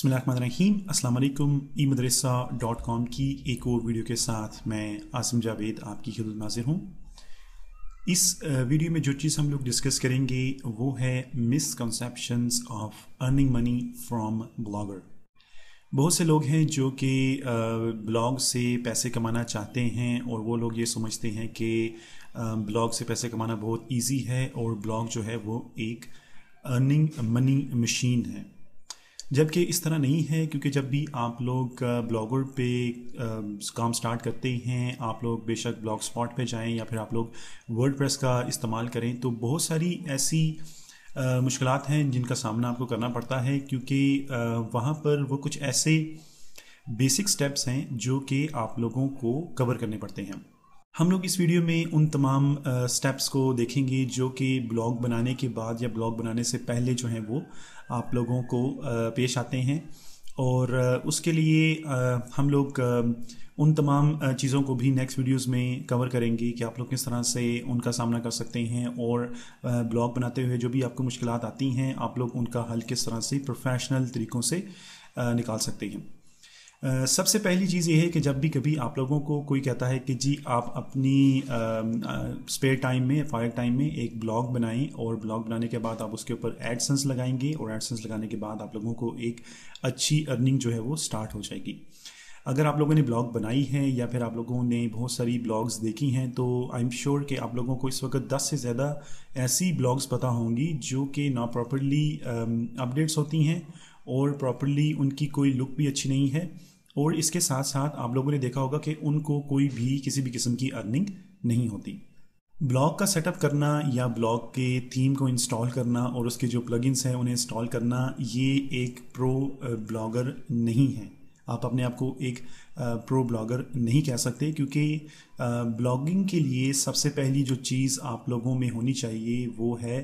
बिस्मिल्लाहिर्रहमानिर्रहीम अस्सलाम वालेकुम। eMadrasa.com की एक और वीडियो के साथ मैं आसिम जावेद आपकी खिदमत में हाजिर हूँ। इस वीडियो में जो चीज़ हम लोग डिस्कस करेंगे वो है misconceptions of earning money from blogger. बहुत से लोग हैं जो कि ब्लॉग से पैसे कमाना चाहते हैं और वो लोग ये समझते हैं कि ब्लॉग से पैसे कमाना बहुत इजी है और ब्लॉग जो है वो एक अर्निंग मनी मशीन है, जबकि इस तरह नहीं है। क्योंकि जब भी आप लोग ब्लॉगर पे काम स्टार्ट करते हैं, आप लोग बेशक ब्लॉग स्पॉट पे जाएं या फिर आप लोग वर्डप्रेस का इस्तेमाल करें, तो बहुत सारी ऐसी मुश्किलात हैं जिनका सामना आपको करना पड़ता है, क्योंकि वहाँ पर वो कुछ ऐसे बेसिक स्टेप्स हैं जो कि आप लोगों को कवर करने पड़ते हैं। हम लोग इस वीडियो में उन तमाम स्टेप्स को देखेंगे जो कि ब्लॉग बनाने के बाद या ब्लॉग बनाने से पहले जो हैं वो आप लोगों को पेश आते हैं, और उसके लिए हम लोग उन तमाम चीज़ों को भी नेक्स्ट वीडियोस में कवर करेंगे कि आप लोग किस तरह से उनका सामना कर सकते हैं, और ब्लॉग बनाते हुए जो भी आपको मुश्किलात आती हैं आप लोग उनका हल किस तरह से प्रोफेशनल तरीक़ों से निकाल सकते हैं। सबसे पहली चीज़ ये है कि जब भी कभी आप लोगों को कोई कहता है कि जी आप अपनी स्पेयर टाइम में, फायर टाइम में एक ब्लॉग बनाएं, और ब्लॉग बनाने के बाद आप उसके ऊपर एडसेंस लगाएंगे, और एडसेंस लगाने के बाद आप लोगों को एक अच्छी अर्निंग जो है वो स्टार्ट हो जाएगी। अगर आप लोगों ने ब्लॉग बनाई है या फिर आप लोगों ने बहुत सारी ब्लॉग्स देखी हैं, तो आई एम श्योर कि आप लोगों को इस वक्त 10 से ज़्यादा ऐसी ब्लॉग्स पता होंगी जो कि ना प्रॉपरली अपडेट्स होती हैं और प्रॉपरली उनकी कोई लुक भी अच्छी नहीं है, और इसके साथ साथ आप लोगों ने देखा होगा कि उनको कोई भी किसी भी किस्म की अर्निंग नहीं होती। ब्लॉग का सेटअप करना या ब्लॉग के थीम को इंस्टॉल करना और उसके जो प्लगइन्स हैं उन्हें इंस्टॉल करना, ये एक प्रो ब्लॉगर नहीं है। आप अपने आप को एक प्रो ब्लॉगर नहीं कह सकते, क्योंकि ब्लॉगिंग के लिए सबसे पहली जो चीज़ आप लोगों में होनी चाहिए वो है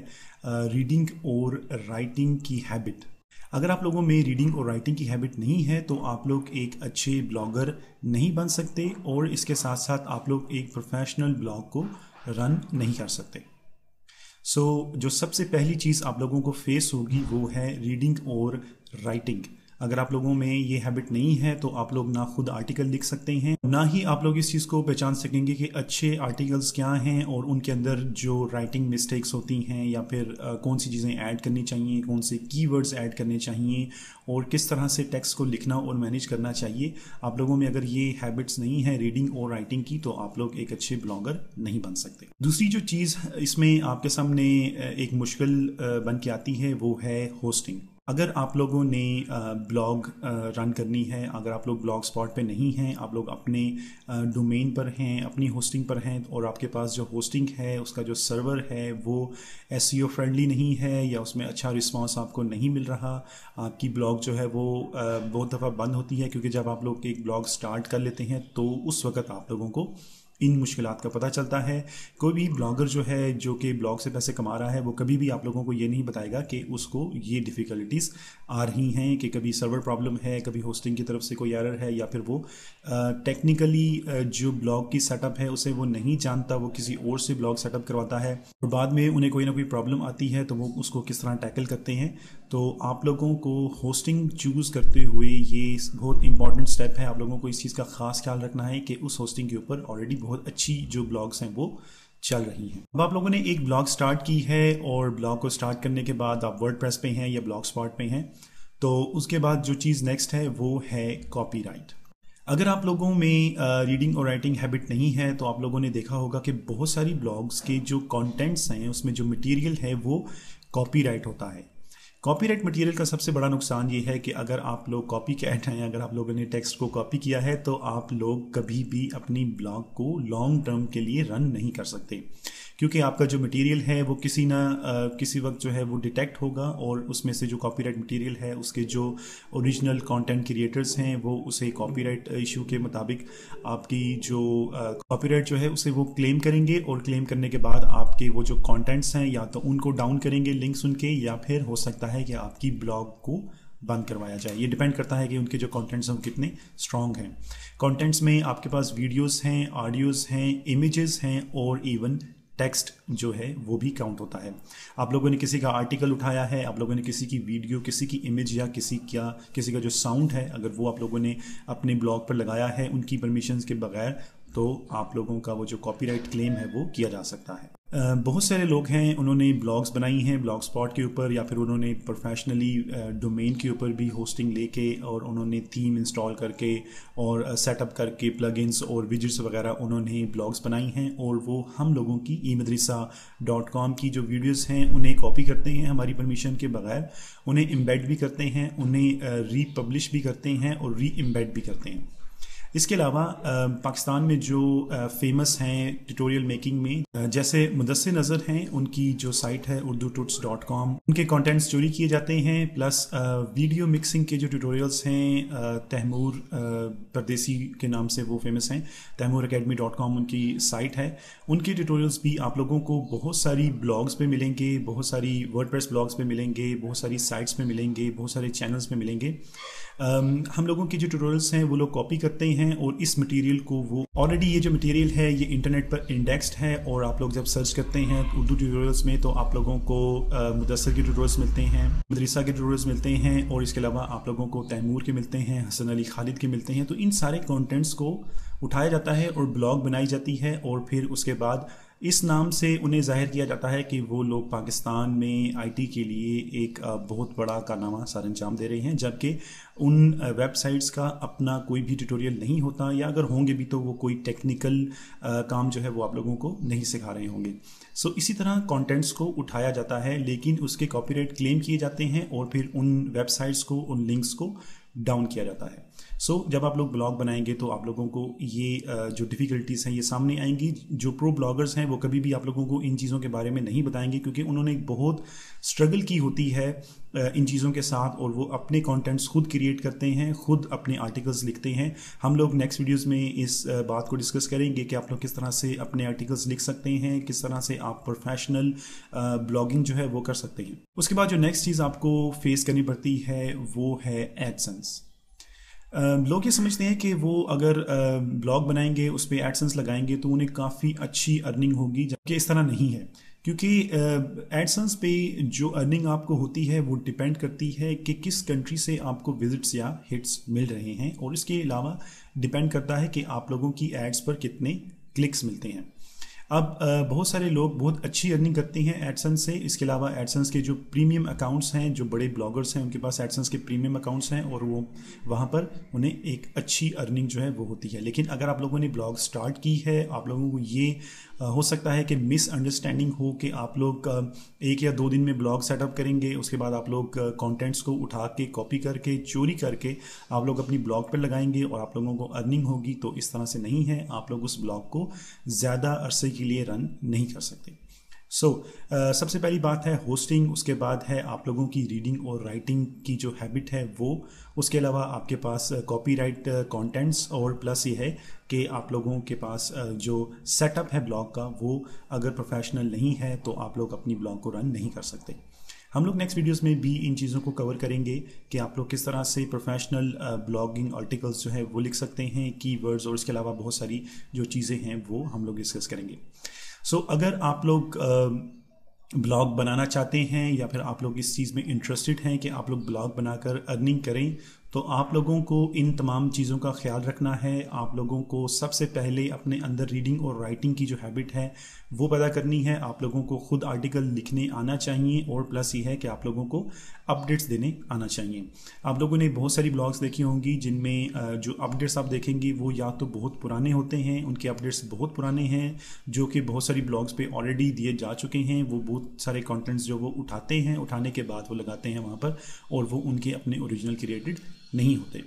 रीडिंग और राइटिंग की हैबिट। अगर आप लोगों में रीडिंग और राइटिंग की हैबिट नहीं है तो आप लोग एक अच्छे ब्लॉगर नहीं बन सकते, और इसके साथ साथ आप लोग एक प्रोफेशनल ब्लॉग को रन नहीं कर सकते। जो सबसे पहली चीज़ आप लोगों को फेस होगी वो है रीडिंग और राइटिंग। अगर आप लोगों में ये हैबिट नहीं है तो आप लोग ना खुद आर्टिकल लिख सकते हैं, ना ही आप लोग इस चीज़ को पहचान सकेंगे कि अच्छे आर्टिकल्स क्या हैं और उनके अंदर जो राइटिंग मिस्टेक्स होती हैं, या फिर कौन सी चीज़ें ऐड करनी चाहिए, कौन से कीवर्ड्स ऐड करने चाहिए, और किस तरह से टेक्स्ट को लिखना और मैनेज करना चाहिए। आप लोगों में अगर ये हैबिट्स नहीं है रीडिंग और राइटिंग की, तो आप लोग एक अच्छे ब्लॉगर नहीं बन सकते। दूसरी जो चीज़ इसमें आपके सामने एक मुश्किल बन के आती है वो है होस्टिंग। अगर आप लोगों ने ब्लॉग रन करनी है, अगर आप लोग ब्लॉग स्पॉट पे नहीं हैं, आप लोग अपने डोमेन पर हैं, अपनी होस्टिंग पर हैं, और आपके पास जो होस्टिंग है उसका जो सर्वर है वो एसईओ फ्रेंडली नहीं है, या उसमें अच्छा रिस्पांस आपको नहीं मिल रहा, आपकी ब्लॉग जो है वो बहुत दफ़ा बंद होती है, क्योंकि जब आप लोग एक ब्लॉग स्टार्ट कर लेते हैं तो उस वक्त आप लोगों को इन मुश्किलात का पता चलता है। कोई भी ब्लॉगर जो है जो कि ब्लॉग से पैसे कमा रहा है वो कभी भी आप लोगों को ये नहीं बताएगा कि उसको ये डिफ़िकल्टीज़ आ रही हैं, कि कभी सर्वर प्रॉब्लम है, कभी होस्टिंग की तरफ से कोई एरर है, या फिर वो टेक्निकली जो ब्लॉग की सेटअप है उसे वो नहीं जानता, वो किसी और से ब्लॉग सेटअप करवाता है और बाद में उन्हें कोई ना कोई प्रॉब्लम आती है तो वो उसको किस तरह टैकल करते हैं। तो आप लोगों को होस्टिंग चूज़ करते हुए ये बहुत इंपॉर्टेंट स्टेप है। आप लोगों को इस चीज़ का ख़ास ख्याल रखना है कि उस होस्टिंग के ऊपर ऑलरेडी बहुत अच्छी जो ब्लॉग्स हैं वो चल रही हैं। अब आप लोगों ने एक ब्लॉग स्टार्ट की है, और ब्लॉग को स्टार्ट करने के बाद आप वर्डप्रेस पे हैं या ब्लॉग स्पॉट पे हैं, तो उसके बाद जो चीज़ नेक्स्ट है वो है कॉपीराइट। अगर आप लोगों में रीडिंग और राइटिंग हैबिट नहीं है तो आप लोगों ने देखा होगा कि बहुत सारी ब्लॉग्स के जो कंटेंट्स हैं उसमें जो मटेरियल है वो कॉपीराइट होता है। कॉपीराइट मटेरियल का सबसे बड़ा नुकसान ये है कि अगर आप लोग कॉपी कैट हैं, अगर आप लोगों ने टेक्स्ट को कॉपी किया है, तो आप लोग कभी भी अपनी ब्लॉग को लॉन्ग टर्म के लिए रन नहीं कर सकते, क्योंकि आपका जो मटेरियल है वो किसी वक्त जो है वो डिटेक्ट होगा, और उसमें से जो कॉपीराइट मटेरियल है उसके जो ओरिजिनल कंटेंट क्रिएटर्स हैं वो उसे कॉपीराइट इशू के मुताबिक आपकी जो कॉपीराइट जो है उसे वो क्लेम करेंगे, और क्लेम करने के बाद आपके वो जो कंटेंट्स हैं या तो उनको डाउन करेंगे लिंक्स उनके, या फिर हो सकता है कि आपकी ब्लॉग को बंद करवाया जाए। ये डिपेंड करता है कि उनके जो कंटेंट्स हैं वो कितने स्ट्रॉन्ग हैं। कंटेंट्स में आपके पास वीडियोस हैं, ऑडियोज़ हैं, इमेजेस हैं और इवन टेक्स्ट जो है वो भी काउंट होता है। आप लोगों ने किसी का आर्टिकल उठाया है, आप लोगों ने किसी की वीडियो, किसी की इमेज या किसी का जो साउंड है, अगर वो आप लोगों ने अपने ब्लॉग पर लगाया है उनकी परमिशंस के बगैर, तो आप लोगों का वो जो कॉपीराइट क्लेम है वो किया जा सकता है। बहुत सारे लोग हैं, उन्होंने ब्लॉग्स बनाई हैं ब्लॉग स्पॉट के ऊपर, या फिर उन्होंने प्रोफेशनली डोमेन के ऊपर भी होस्टिंग लेके और उन्होंने थीम इंस्टॉल करके और सेटअप करके प्लगइन्स और विजेट्स वगैरह उन्होंने ब्लॉग्स बनाई हैं, और वो हम लोगों की eMadrasa.com की जो वीडियोस हैं उन्हें कॉपी करते हैं हमारी परमिशन के बगैर, उन्हें एम्बेड भी करते हैं, उन्हें रीपब्लिश भी करते हैं और री एम्बेड भी करते हैं। इसके अलावा पाकिस्तान में जो फेमस हैं ट्यूटोरियल मेकिंग में, जैसे मुदस्सिर नज़र हैं, उनकी जो साइट है urdututs.com, उनके कंटेंट्स चोरी किए जाते हैं। प्लस वीडियो मिक्सिंग के जो ट्यूटोरियल्स हैं, तैमूर परदेसी के नाम से वो फेमस हैं, taimuracademy.com उनकी साइट है, उनके ट्यूटोरियल्स भी आप लोगों को बहुत सारी ब्लॉग्स पे मिलेंगे, बहुत सारी वर्डप्रेस ब्लॉग्स पे मिलेंगे, बहुत सारी साइट्स पे मिलेंगे, बहुत सारे चैनल्स पे मिलेंगे। हम लोगों की जो ट्यूटोरियल्स हैं वो लोग कॉपी करते हैं और इस मटेरियल को वो ऑलरेडी, ये जो मटेरियल है ये इंटरनेट पर इंडेक्स्ड है, और आप लोग जब सर्च करते हैं उर्दू ट्यूटोरियल्स में तो आप लोगों को मुदस्सिर के ट्यूटोरियल्स मिलते हैं, मदरसा के ट्यूटोरियल्स मिलते हैं, और इसके अलावा आप लोगों को तैमूर के मिलते हैं, हसन अली खालिद के मिलते हैं। तो इन सारे कंटेंट्स को उठाया जाता है और ब्लॉग बनाई जाती है, और फिर उसके बाद इस नाम से उन्हें जाहिर किया जाता है कि वो लोग पाकिस्तान में आईटी के लिए एक बहुत बड़ा कारनामा सर अंजाम दे रहे हैं, जबकि उन वेबसाइट्स का अपना कोई भी ट्यूटोरियल नहीं होता, या अगर होंगे भी तो वो कोई टेक्निकल काम जो है वो आप लोगों को नहीं सिखा रहे होंगे। सो इसी तरह कंटेंट्स को उठाया जाता है, लेकिन उसके कॉपीराइट क्लेम किए जाते हैं और फिर उन वेबसाइट्स को, उन लिंक्स को डाउन किया जाता है। जब आप लोग ब्लॉग बनाएंगे तो आप लोगों को ये जो डिफ़िकल्टीज़ हैं ये सामने आएंगी। जो प्रो ब्लॉगर्स हैं वो कभी भी आप लोगों को इन चीज़ों के बारे में नहीं बताएंगे, क्योंकि उन्होंने बहुत स्ट्रगल की होती है इन चीज़ों के साथ, और वो अपने कंटेंट्स खुद क्रिएट करते हैं, खुद अपने आर्टिकल्स लिखते हैं। हम लोग नेक्स्ट वीडियोस में इस बात को डिस्कस करेंगे कि आप लोग किस तरह से अपने आर्टिकल्स लिख सकते हैं, किस तरह से आप प्रोफेशनल ब्लॉगिंग जो है वो कर सकते हैं। उसके बाद जो नेक्स्ट चीज़ आपको फेस करनी पड़ती है वो है एडसेंस। लोग ये समझते हैं कि वो अगर ब्लॉग बनाएंगे, उस पर एडसेंस लगाएंगे तो उन्हें काफ़ी अच्छी अर्निंग होगी, जबकि इस तरह नहीं है। क्योंकि एडसेंस पे जो अर्निंग आपको होती है वो डिपेंड करती है कि किस कंट्री से आपको विजिट्स या हिट्स मिल रहे हैं, और इसके अलावा डिपेंड करता है कि आप लोगों की एड्स पर कितने क्लिक्स मिलते हैं। अब बहुत सारे लोग बहुत अच्छी अर्निंग करते हैं एडसेंस से। इसके अलावा एडसेंस के जो प्रीमियम अकाउंट्स हैं, जो बड़े ब्लॉगर्स हैं उनके पास एडसेंस के प्रीमियम अकाउंट्स हैं, और वो वहाँ पर उन्हें एक अच्छी अर्निंग जो है वो होती है। लेकिन अगर आप लोगों ने ब्लॉग स्टार्ट की है, आप लोगों को ये हो सकता है कि मिसअंडरस्टैंडिंग हो कि आप लोग 1 या 2 दिन में ब्लॉग सेटअप करेंगे, उसके बाद आप लोग कंटेंट्स को उठा के, कॉपी करके, चोरी करके आप लोग अपनी ब्लॉग पर लगाएंगे और आप लोगों को अर्निंग होगी। तो इस तरह से नहीं है, आप लोग उस ब्लॉग को ज़्यादा अरसे के लिए रन नहीं कर सकते। सबसे पहली बात है होस्टिंग, उसके बाद है आप लोगों की रीडिंग और राइटिंग की जो हैबिट है वो, उसके अलावा आपके पास कॉपीराइट कंटेंट्स, और प्लस ये है कि आप लोगों के पास जो सेटअप है ब्लॉग का वो अगर प्रोफेशनल नहीं है तो आप लोग अपनी ब्लॉग को रन नहीं कर सकते। हम लोग नेक्स्ट वीडियोस में भी इन चीज़ों को कवर करेंगे कि आप लोग किस तरह से प्रोफेशनल ब्लॉगिंग आर्टिकल्स जो है वो लिख सकते हैं, कीवर्ड्स, और इसके अलावा बहुत सारी जो चीज़ें हैं वो हम लोग डिस्कस करेंगे। अगर आप लोग ब्लॉग बनाना चाहते हैं या फिर आप लोग इस चीज़ में इंटरेस्टेड हैं कि आप लोग ब्लॉग बनाकर अर्निंग करें, तो आप लोगों को इन तमाम चीज़ों का ख्याल रखना है। आप लोगों को सबसे पहले अपने अंदर रीडिंग और राइटिंग की जो हैबिट है वो पैदा करनी है। आप लोगों को खुद आर्टिकल लिखने आना चाहिए, और प्लस ये है कि आप लोगों को अपडेट्स देने आना चाहिए। आप लोगों ने बहुत सारी ब्लॉग्स देखी होंगी जिनमें जो अपडेट्स आप देखेंगी वो या तो बहुत पुराने होते हैं, उनके अपडेट्स बहुत पुराने हैं जो कि बहुत सारी ब्लॉग्स पे ऑलरेडी दिए जा चुके हैं। वो बहुत सारे कंटेंट्स जो वो उठाते हैं, उठाने के बाद वो लगाते हैं वहाँ पर, और वो उनके अपने ओरिजिनल क्रिएटेड नहीं होते।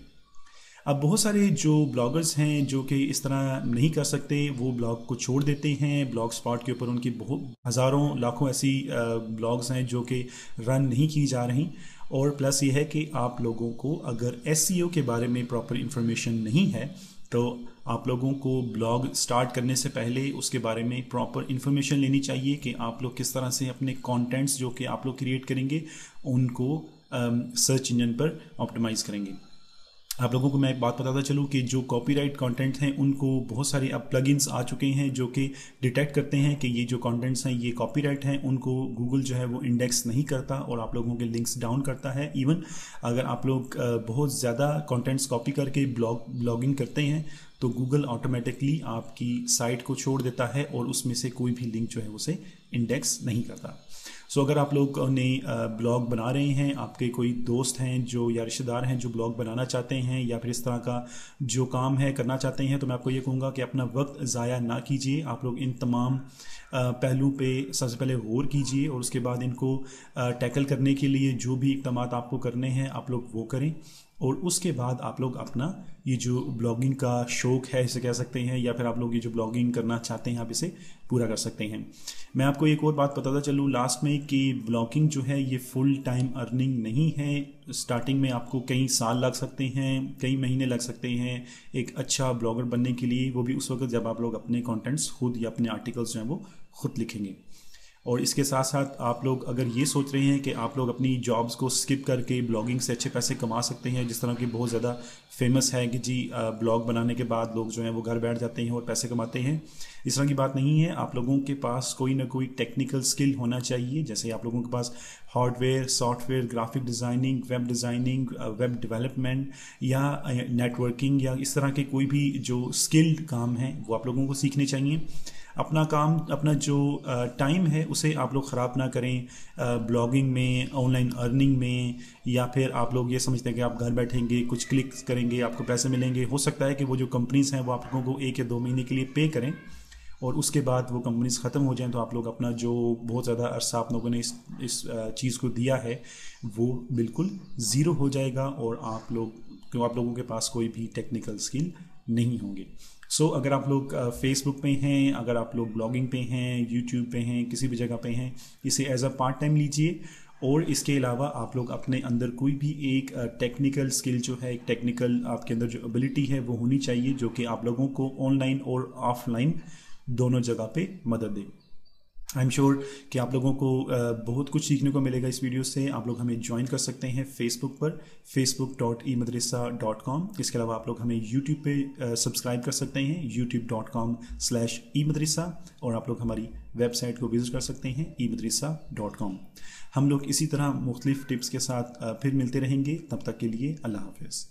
अब बहुत सारे जो ब्लॉगर्स हैं जो कि इस तरह नहीं कर सकते, वो ब्लॉग को छोड़ देते हैं। ब्लॉग स्पॉट के ऊपर उनकी बहुत हज़ारों लाखों ऐसी ब्लॉग्स हैं जो कि रन नहीं की जा रही। और प्लस ये है कि आप लोगों को अगर एसईओ के बारे में प्रॉपर इंफॉर्मेशन नहीं है तो आप लोगों को ब्लॉग स्टार्ट करने से पहले उसके बारे में प्रॉपर इंफॉर्मेशन लेनी चाहिए कि आप लोग किस तरह से अपने कंटेंट्स जो कि आप लोग क्रिएट करेंगे उनको सर्च इंजन पर ऑप्टिमाइज़ करेंगे। आप लोगों को मैं एक बात बताता चलूँ कि जो कॉपीराइट कंटेंट हैं उनको बहुत सारे अब प्लगइन्स आ चुके हैं जो कि डिटेक्ट करते हैं कि ये जो कंटेंट्स हैं ये कॉपीराइट हैं, उनको गूगल जो है वो इंडेक्स नहीं करता और आप लोगों के लिंक्स डाउन करता है। इवन अगर आप लोग बहुत ज़्यादा कंटेंट्स कॉपी करके ब्लॉगिंग करते हैं तो गूगल ऑटोमेटिकली आपकी साइट को छोड़ देता है और उसमें से कोई भी लिंक जो है उसे इंडेक्स नहीं करता। सो अगर आप लोग ने ब्लॉग बना रहे हैं, आपके कोई दोस्त हैं जो या रिश्तेदार हैं जो ब्लॉग बनाना चाहते हैं या फिर इस तरह का जो काम है करना चाहते हैं, तो मैं आपको ये कहूँगा कि अपना वक्त ज़ाया ना कीजिए। आप लोग इन तमाम पहलू पे सबसे पहले गौर कीजिए और उसके बाद इनको टैकल करने के लिए जो भी इक़दाम आपको करने हैं आप लोग वो करें और उसके बाद आप लोग अपना ये जो ब्लॉगिंग का शौक़ है इसे कह सकते हैं या फिर आप लोग ये जो ब्लॉगिंग करना चाहते हैं आप इसे पूरा कर सकते हैं। मैं आपको एक और बात बताता चलूँ लास्ट में कि ब्लॉगिंग जो है ये फुल टाइम अर्निंग नहीं है। स्टार्टिंग में आपको कई साल लग सकते हैं, कई महीने लग सकते हैं एक अच्छा ब्लॉगर बनने के लिए, वो भी उस वक्त जब आप लोग अपने कंटेंट्स खुद या अपने आर्टिकल्स जो हैं वो खुद लिखेंगे। और इसके साथ साथ आप लोग अगर ये सोच रहे हैं कि आप लोग अपनी जॉब्स को स्किप करके ब्लॉगिंग से अच्छे पैसे कमा सकते हैं, जिस तरह की बहुत ज़्यादा फेमस है कि जी ब्लॉग बनाने के बाद लोग जो हैं वो घर बैठ जाते हैं और पैसे कमाते हैं, इस तरह की बात नहीं है। आप लोगों के पास कोई ना कोई टेक्निकल स्किल होना चाहिए, जैसे आप लोगों के पास hardware, software, graphic designing, web development या नेटवर्किंग या इस तरह के कोई भी जो स्किल्ड काम हैं वो आप लोगों को सीखने चाहिए। अपना काम, अपना जो टाइम है उसे आप लोग ख़राब ना करें ब्लॉगिंग में, ऑनलाइन अर्निंग में, या फिर आप लोग ये समझते हैं कि आप घर बैठेंगे कुछ क्लिक्स करेंगे आपको पैसे मिलेंगे। हो सकता है कि वो जो कंपनीज़ हैं वो आप लोगों को 1 या 2 महीने के लिए पे करें और उसके बाद वो कंपनीज ख़त्म हो जाएं तो आप लोग अपना जो बहुत ज़्यादा अरसा आप लोगों ने इस चीज़ को दिया है वो बिल्कुल ज़ीरो हो जाएगा और आप लोगों के पास कोई भी टेक्निकल स्किल नहीं होंगे। सो अगर आप लोग फेसबुक पे हैं, अगर आप लोग ब्लॉगिंग पे हैं, यूट्यूब पे हैं, किसी भी जगह पे हैं, इसे एज अ पार्ट टाइम लीजिए और इसके अलावा आप लोग अपने अंदर कोई भी एक टेक्निकल स्किल जो है, एक टेक्निकल आपके अंदर जो एबिलिटी है वो होनी चाहिए जो कि आप लोगों को ऑनलाइन और ऑफलाइन दोनों जगह पे मदद दे। आई एम श्योर कि आप लोगों को बहुत कुछ सीखने को मिलेगा इस वीडियो से। आप लोग हमें ज्वाइन कर सकते हैं फेसबुक पर facebook.eMadrasa.com। इसके अलावा आप लोग हमें यूट्यूब पे सब्सक्राइब कर सकते हैं youtube.com/eMadrasa और आप लोग हमारी वेबसाइट को विजिट कर सकते हैं eMadrasa.com। हम लोग इसी तरह मुख्तलिफ टिप्स के साथ फिर मिलते रहेंगे, तब तक के लिए अल्लाह हाफिज़।